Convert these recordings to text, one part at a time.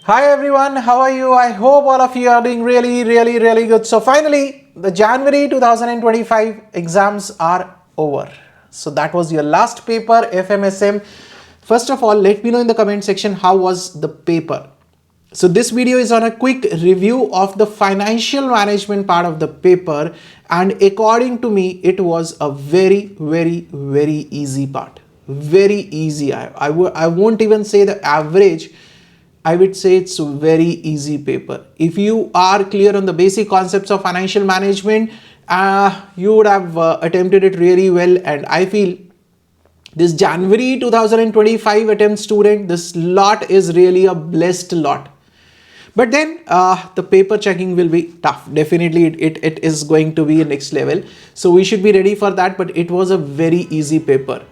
Hi everyone, how are you? I hope all of you are doing really good. So finally, the January 2025 exams are over. So that was your last paper, FMSM. First of all, let me know in the comment section how was the paper. So this video is on a quick review of the financial management part of the paper, and according to me, it was a very easy part. Very easy. I won't even say the average. I would say it's a very easy paper. If you are clear on the basic concepts of financial management, you would have attempted it really well. And I feel this January 2025 attempt student, this lot is really a blessed lot. But then the paper checking will be tough. Definitely it is going to be next level. So we should be ready for that. But it was a very easy paper.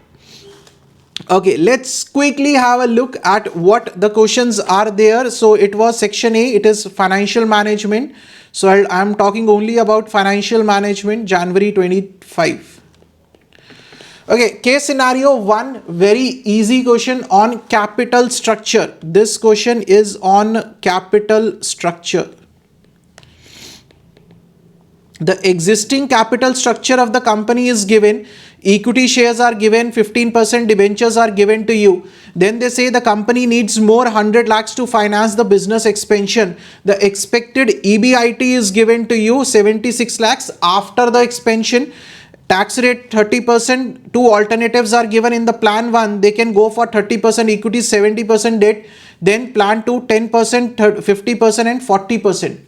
Okay, let's quickly have a look at what the questions are there. So it was section A, it is financial management. So I'm talking only about financial management, January 25. Okay, case scenario 1, very easy question on capital structure. This question is on capital structure. The existing capital structure of the company is given. Equity shares are given, 15% debentures are given to you. Then they say the company needs more 100 lakhs to finance the business expansion. The expected EBIT is given to you, 76 lakhs after the expansion. Tax rate 30%. Two alternatives are given in the plan 1. They can go for 30% equity, 70% debt. Then plan 2, 10%, 50% and 40%.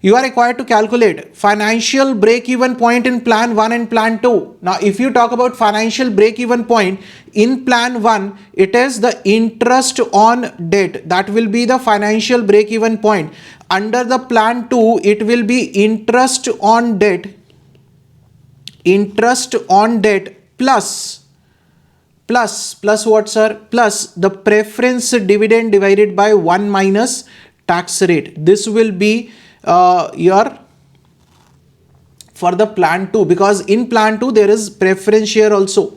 You are required to calculate financial break-even point in plan 1 and plan 2. Now, if you talk about financial break-even point in plan 1, it is the interest on debt. That will be the financial break-even point. Under the plan 2, it will be interest on debt. Interest on debt plus what, sir? Plus the preference dividend divided by 1 minus tax rate. This will be your for the plan 2, because in plan 2 there is preference share also.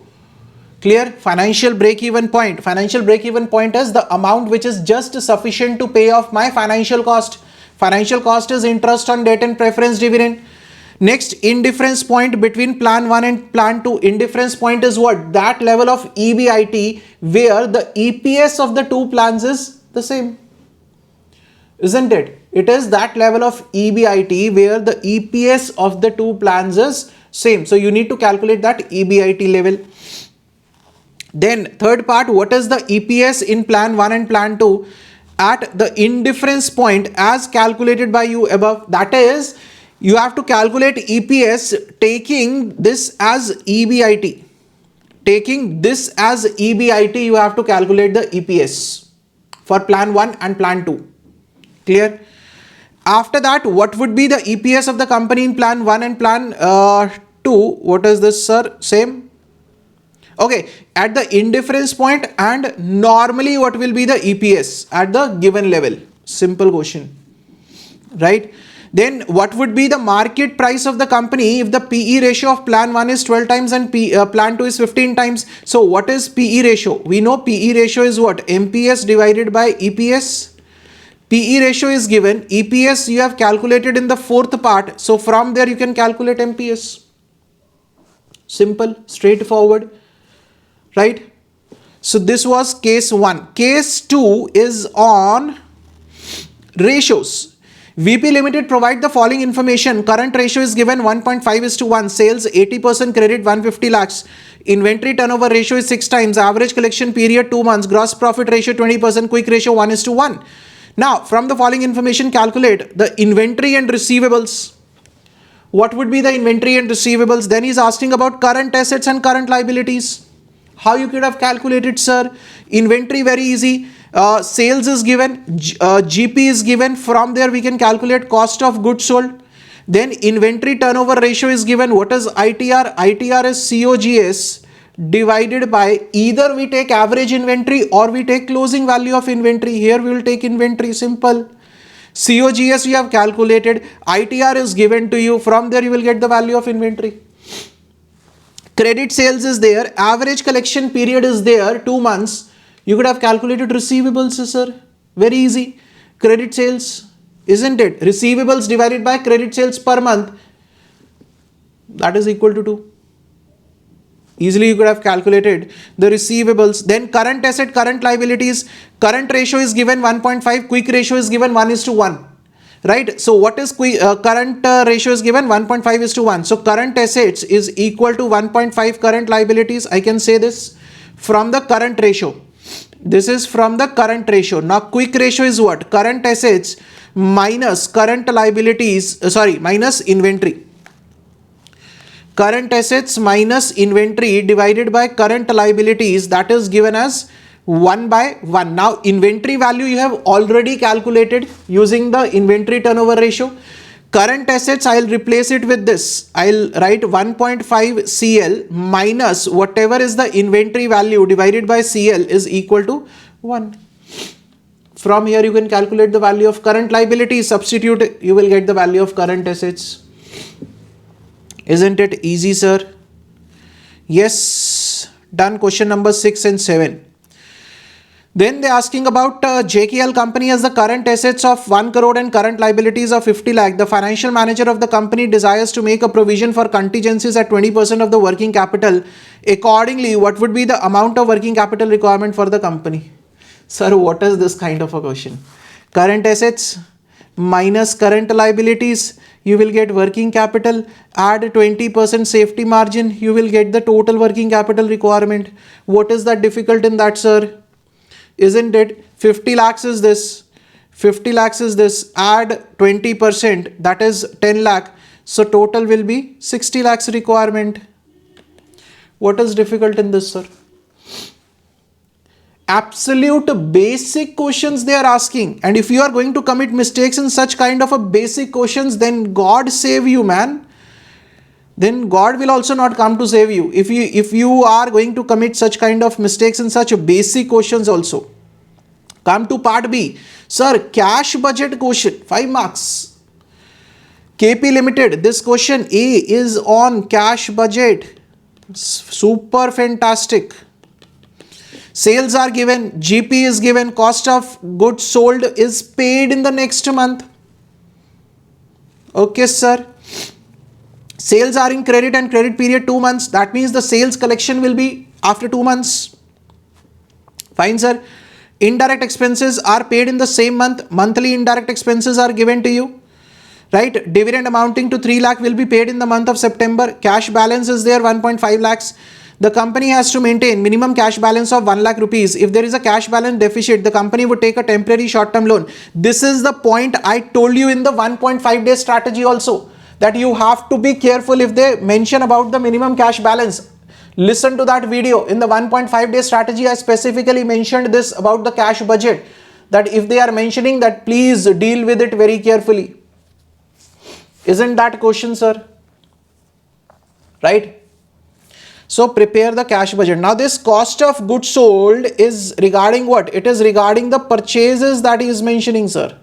Clear? Financial break-even point. Financial break-even point is the amount which is just sufficient to pay off my financial cost. Financial cost is interest on debt and preference dividend. Next, indifference point between plan 1 and plan 2. Indifference point is what? That level of EBIT where the EPS of the two plans is the same. Isn't it? It is that level of EBIT where the EPS of the two plans is same. So you need to calculate that EBIT level. Then third part, what is the EPS in plan 1 and plan 2 at the indifference point as calculated by you above? That is, you have to calculate EPS taking this as EBIT. Taking this as EBIT, you have to calculate the EPS for plan 1 and plan 2. Clear? After that, what would be the EPS of the company in plan 1 and plan 2? What is this, sir? Same. Okay, at the indifference point, and normally what will be the EPS at the given level? Simple question, right? Then what would be the market price of the company if the PE ratio of plan 1 is 12 times and plan 2 is 15 times? So what is PE ratio? We know PE ratio is what? MPS divided by EPS. PE ratio is given, EPS you have calculated in the fourth part. So from there you can calculate MPS. Simple, straightforward, right? So this was case 1. Case 2 is on ratios. VP Limited provide the following information. Current ratio is given 1.5:1. Sales 80%, credit 150 lakhs. Inventory turnover ratio is 6 times. Average collection period 2 months. Gross profit ratio 20%. Quick ratio 1:1. Now, from the following information, calculate the inventory and receivables. What would be the inventory and receivables? Then he's asking about current assets and current liabilities. How you could have calculated, sir? Inventory, very easy. Sales is given, GP is given. From there, we can calculate cost of goods sold. Then inventory turnover ratio is given. What is ITR? ITR is COGS divided by either we take average inventory or we take closing value of inventory. Here we will take inventory, simple. COGS you have calculated, ITR is given to you. From there you will get the value of inventory. Credit sales is there, average collection period is there, 2 months. You could have calculated receivables, sir. Very easy. credit sales, isn't it? Receivables divided by credit sales per month, that is equal to 2. Easily you could have calculated the receivables. Then current asset, current liabilities, current ratio is given 1.5, quick ratio is given 1:1. Right? So what is current ratio is given 1.5:1. So current assets is equal to 1.5 current liabilities. I can say this from the current ratio. This is from the current ratio. Now quick ratio is what? Current assets minus current liabilities, minus inventory. Current assets minus inventory divided by current liabilities, that is given as 1/1. Now inventory value you have already calculated using the inventory turnover ratio. Current assets, I'll replace it with this. I'll write 1.5 CL minus whatever is the inventory value divided by CL is equal to 1. From here you can calculate the value of current liabilities, substitute, you will get the value of current assets. Isn't it easy, sir? Yes. Done. Question number 6 and 7. Then they're asking about JKL company has the current assets of 1 crore and current liabilities of 50 lakh. The financial manager of the company desires to make a provision for contingencies at 20% of the working capital. Accordingly, what would be the amount of working capital requirement for the company? Sir, what is this kind of a question? Current assets minus current liabilities, you will get working capital, add 20% safety margin, you will get the total working capital requirement. What is that difficult in that, sir? Isn't it? 50 lakhs is this, 50 lakhs is this, add 20%, that is 10 lakh. So total will be 60 lakhs requirement. What is difficult in this, sir? Absolute basic questions they are asking, and if you are going to commit mistakes in such kind of a basic questions, then God save you, man. Then God will also not come to save you if you are going to commit such kind of mistakes in such basic questions also. Come to part B. Sir, cash budget question, 5 marks. KP Limited, this question A is on cash budget. Super fantastic. Sales are given, GP is given, cost of goods sold is paid in the next month. Okay, sir. Sales are in credit and credit period 2 months. That means the sales collection will be after 2 months. Fine, sir. Indirect expenses are paid in the same month. Monthly indirect expenses are given to you. Right? Dividend amounting to 3 lakh will be paid in the month of September. Cash balance is there 1.5 lakhs. The company has to maintain minimum cash balance of 1 lakh rupees. If there is a cash balance deficit, the company would take a temporary short-term loan. This is the point I told you in the 1.5 day strategy also, that you have to be careful if they mention about the minimum cash balance. Listen to that video. In the 1.5 day strategy, I specifically mentioned this about the cash budget, that if they are mentioning that, please deal with it very carefully. Isn't that question, sir? Right? So prepare the cash budget. Now this cost of goods sold is regarding what? It is regarding the purchases that he is mentioning, sir.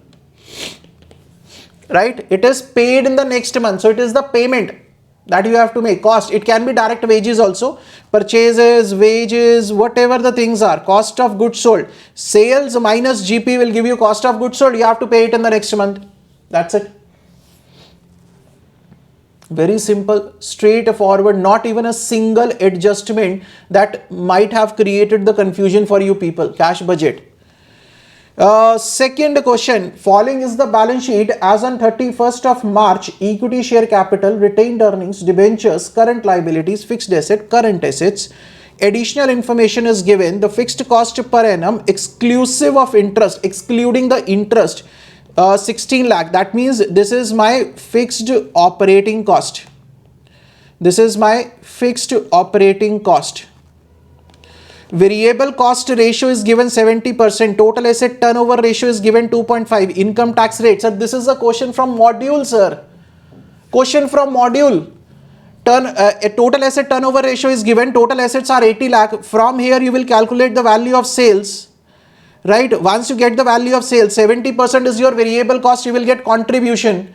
Right? It is paid in the next month. So it is the payment that you have to make. Cost. It can be direct wages also. Purchases, wages, whatever the things are. Cost of goods sold. Sales minus GP will give you cost of goods sold. You have to pay it in the next month. That's it. Very simple, straightforward, not even a single adjustment that might have created the confusion for you people. Cash budget. Second question, following is the balance sheet as on 31st of March, equity share capital, retained earnings, debentures, current liabilities, fixed asset, current assets. Additional information is given, the fixed cost per annum exclusive of interest, excluding the interest, 16 lakh. That means this is my fixed operating cost. This is my fixed operating cost. Variable cost ratio is given 70%. Total asset turnover ratio is given 2.5. Income tax rate. Sir, this is a question from module, sir. Question from module. A total asset turnover ratio is given. Total assets are 80 lakh. From here you will calculate the value of sales. Right? Once you get the value of sales, 70% is your variable cost, you will get contribution.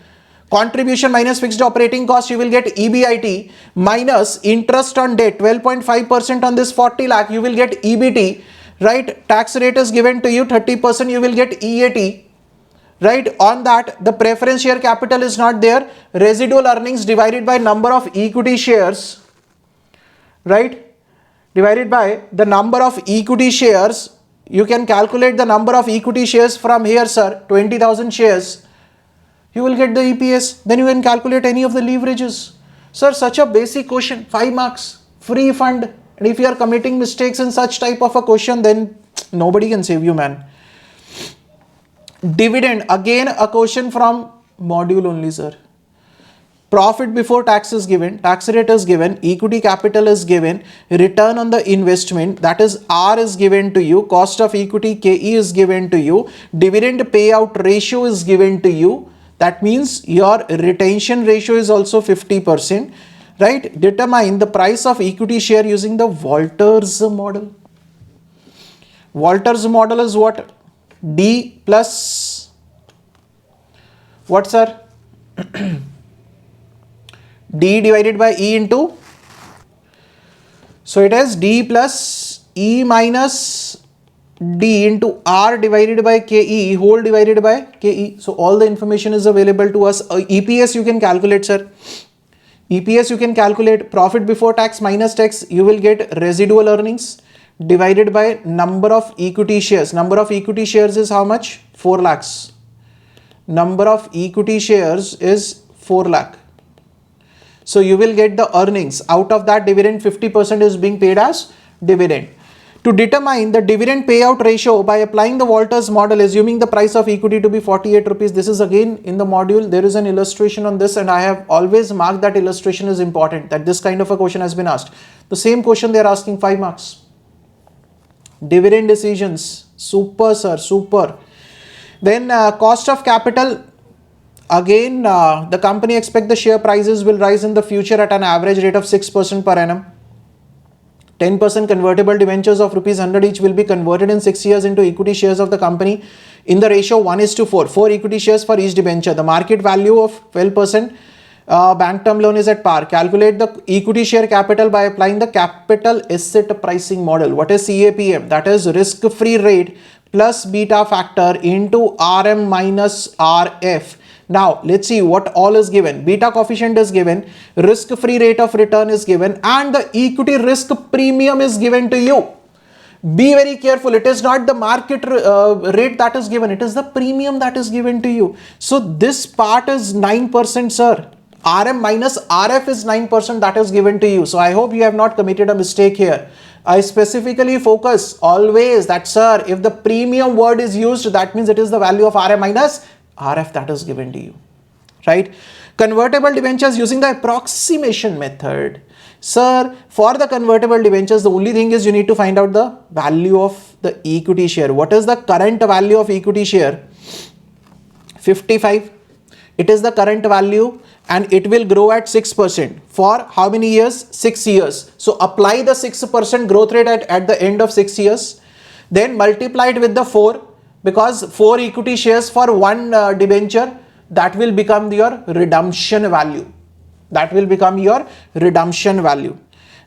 Contribution minus fixed operating cost, you will get EBIT, minus interest on debt, 12.5% on this 40 lakh, you will get EBT. Right? Tax rate is given to you, 30%, you will get EAT. right? On that, the preference share capital is not there. Residual earnings divided by number of equity shares, right? Divided by the number of equity shares. You can calculate the number of equity shares from here, sir. 20,000 shares. You will get the EPS. Then you can calculate any of the leverages. Sir, such a basic question, 5 marks, free fund. And if you are committing mistakes in such type of a question, then nobody can save you, man. Dividend, again a question from module only, sir. Profit before tax is given, tax rate is given, equity capital is given, return on the investment, that is R, is given to you, cost of equity KE is given to you, dividend payout ratio is given to you. That means your retention ratio is also 50%, right? Determine the price of equity share using the Walters model. Walters model is what? D plus what, sir? D divided by E into, so it is D plus E minus D into R divided by KE whole divided by KE. So all the information is available to us. EPS you can calculate, sir. EPS you can calculate. Profit before tax minus tax, you will get residual earnings divided by number of equity shares. Number of equity shares is how much? 4 lakhs. Number of equity shares is 4 lakh. So you will get the earnings. Out of that, dividend 50% is being paid as dividend. To determine the dividend payout ratio by applying the Walters model, assuming the price of equity to be 48 rupees. This is again in the module. There is an illustration on this, and I have always marked that illustration is important, that this kind of a question has been asked. The same question they are asking, 5 marks. Dividend decisions. Super, sir, super. Then cost of capital. Again, the company expects the share prices will rise in the future at an average rate of 6% per annum. 10% convertible debentures of rupees 100 each will be converted in 6 years into equity shares of the company in the ratio 1:4. 4 equity shares for each debenture. The market value of 12% bank term loan is at par. Calculate the equity share capital by applying the capital asset pricing model. What is CAPM? That is risk-free rate plus beta factor into RM minus RF. Now, let's see what all is given. Beta coefficient is given, risk-free rate of return is given, and the equity risk premium is given to you. Be very careful. It is not the market rate that is given. It is the premium that is given to you. So, this part is 9%, sir. RM minus RF is 9% that is given to you. So, I hope you have not committed a mistake here. I specifically focus always that, sir, if the premium word is used, that means it is the value of RM minus RF that is given to you, right? Convertible debentures using the approximation method. Sir, for the convertible debentures, the only thing is you need to find out the value of the equity share. What is the current value of equity share? 55. It is the current value and it will grow at 6%. For how many years? 6 years. So apply the 6% growth rate at the end of 6 years. Then multiply it with the 4. Because 4 equity shares for 1 debenture, that will become your redemption value. That will become your redemption value.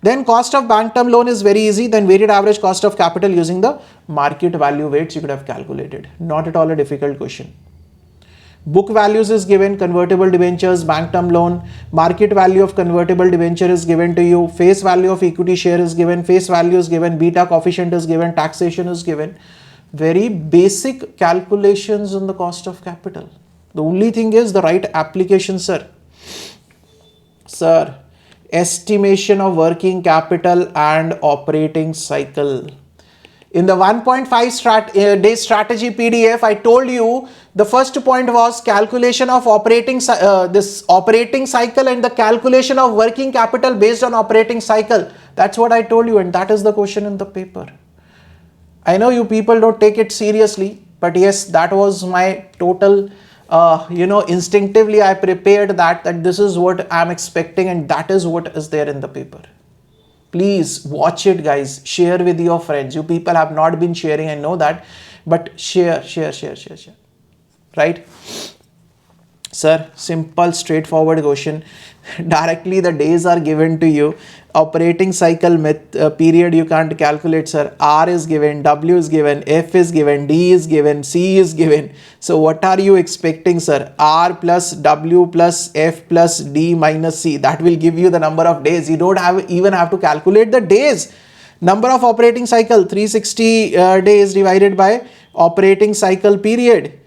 Then cost of bank term loan is very easy. Then weighted average cost of capital using the market value weights you could have calculated. Not at all a difficult question. Book values is given, convertible debentures, bank term loan, market value of convertible debenture is given to you, face value of equity share is given, face value is given, beta coefficient is given, taxation is given. Very basic calculations on the cost of capital. The only thing is the right application, sir. Sir, estimation of working capital and operating cycle. In the 1.5 day strategy PDF, I told you the first point was calculation of operating cycle and the calculation of working capital based on operating cycle. That's what I told you, and that is the question in the paper. I know you people don't take it seriously, but yes, that was my total, instinctively I prepared that this is what I'm expecting and that is what is there in the paper. Please watch it, guys. Share with your friends. You people have not been sharing, I know that, but share. Right? Sir, simple straightforward question. Directly the days are given to you. Operating cycle period you can't calculate, sir. R is given, W is given, F is given, D is given, C is given. So what are you expecting, sir? R plus W plus F plus D minus C. That will give you the number of days. You don't even have to calculate the days. Number of operating cycle 360 days divided by operating cycle period.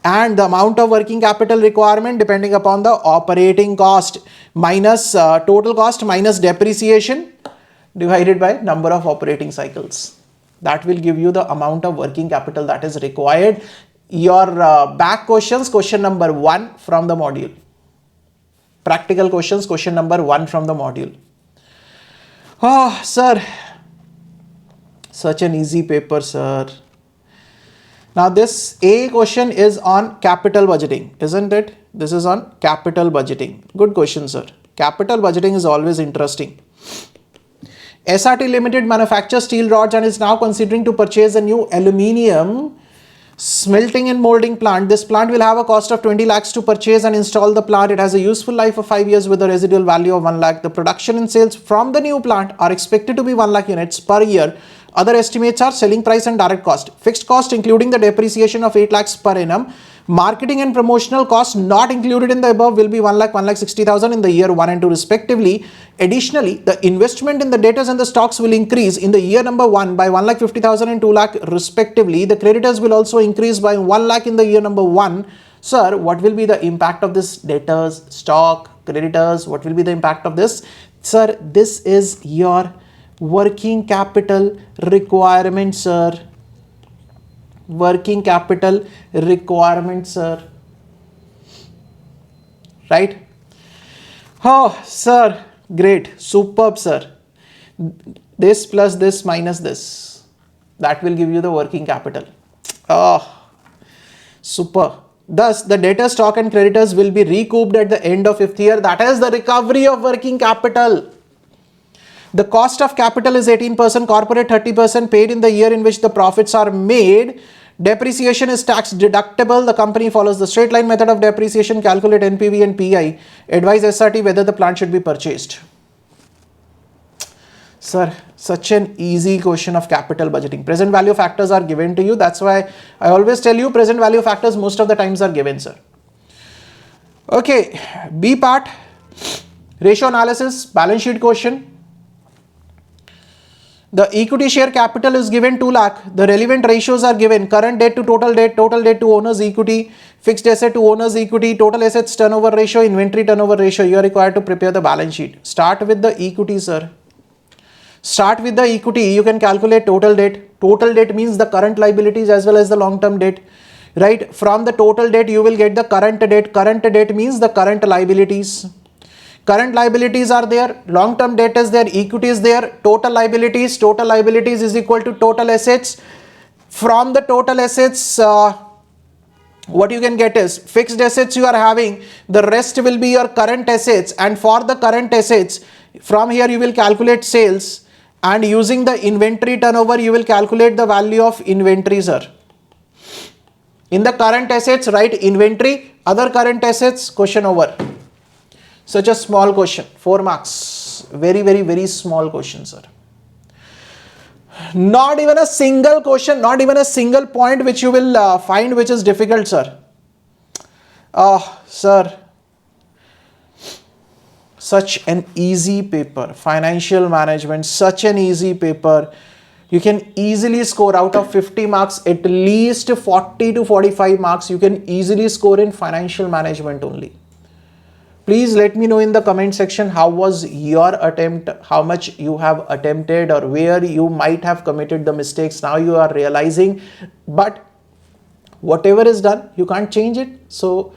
And the amount of working capital requirement depending upon the operating cost minus total cost minus depreciation divided by number of operating cycles. That will give you the amount of working capital that is required. Your back questions, question number 1 from the module. Practical questions, question number 1 from the module. Oh, sir. Such an easy paper, sir. Now this A question is on capital budgeting, isn't it? This is on capital budgeting. Good question, sir. Capital budgeting is always interesting. SRT Limited manufactures steel rods and is now considering to purchase a new aluminium smelting and molding plant. This plant will have a cost of 20 lakhs to purchase and install the plant. It has a useful life of 5 years with a residual value of 1 lakh. The production and sales from the new plant are expected to be 1 lakh units per year. Other estimates are selling price and direct cost. Fixed cost including the depreciation of 8 lakhs per annum. Marketing and promotional costs not included in the above will be 1 lakh, 1,60,000 in the year 1 and 2 respectively. Additionally, the investment in the debtors and the stocks will increase in the year number 1 by 1,50,000 and 2 lakh respectively. The creditors will also increase by 1 lakh in the year number 1. Sir, what will be the impact of this debtors, stock, creditors? What will be the impact of this? Sir, this is your working capital requirement, sir. Working capital requirement, sir. Right? Oh, sir. Great. Superb, sir. This plus this minus this. That will give you the working capital. Oh, super. Thus, the debtor, stock and creditors will be recouped at the end of 5th year. That is the recovery of working capital. The cost of capital is 18%, corporate 30% paid in the year in which the profits are made. Depreciation is tax deductible. The company follows the straight line method of depreciation. Calculate NPV and PI. Advise SRT whether the plant should be purchased. Sir, such an easy question of capital budgeting. Present value factors are given to you. That's why I always tell you present value factors most of the times are given, sir. Okay, B part. Ratio analysis, balance sheet question. The equity share capital is given 2 lakh. The relevant ratios are given. Current debt to total debt to owner's equity, fixed asset to owner's equity, total assets turnover ratio, inventory turnover ratio. You are required to prepare the balance sheet. Start with the equity, sir. Start with the equity. You can calculate total debt. Total debt means the current liabilities as well as the long-term debt. Right? From the total debt, you will get the current debt. Current debt means the current liabilities. Current liabilities are there, long-term debt is there, equity is there, total liabilities is equal to total assets. From the total assets, what you can get is fixed assets you are having, the rest will be your current assets, and for the current assets, from here you will calculate sales, and using the inventory turnover, you will calculate the value of inventory, sir. In the current assets, write inventory, other current assets, question over. Such a small question, 4 marks, very small question, sir. Not even a single question, not even a single point which you will find which is difficult, sir. Sir, such an easy paper, financial management, such an easy paper. You can easily score out of 50 marks, at least 40 to 45 marks you can easily score in financial management only. Please let me know in the comment section how was your attempt, how much you have attempted or where you might have committed the mistakes. Now you are realizing, but whatever is done, you can't change it. So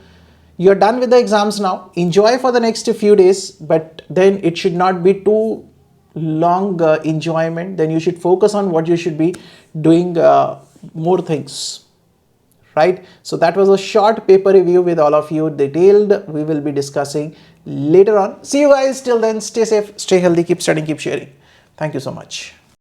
you're done with the exams now. Enjoy for the next few days, but then it should not be too long enjoyment. Then you should focus on what you should be doing more things. Right? So that was a short paper review with all of you. Detailed we will be discussing later on. See you guys. Till then, stay safe, stay healthy, keep studying, keep sharing. Thank you so much.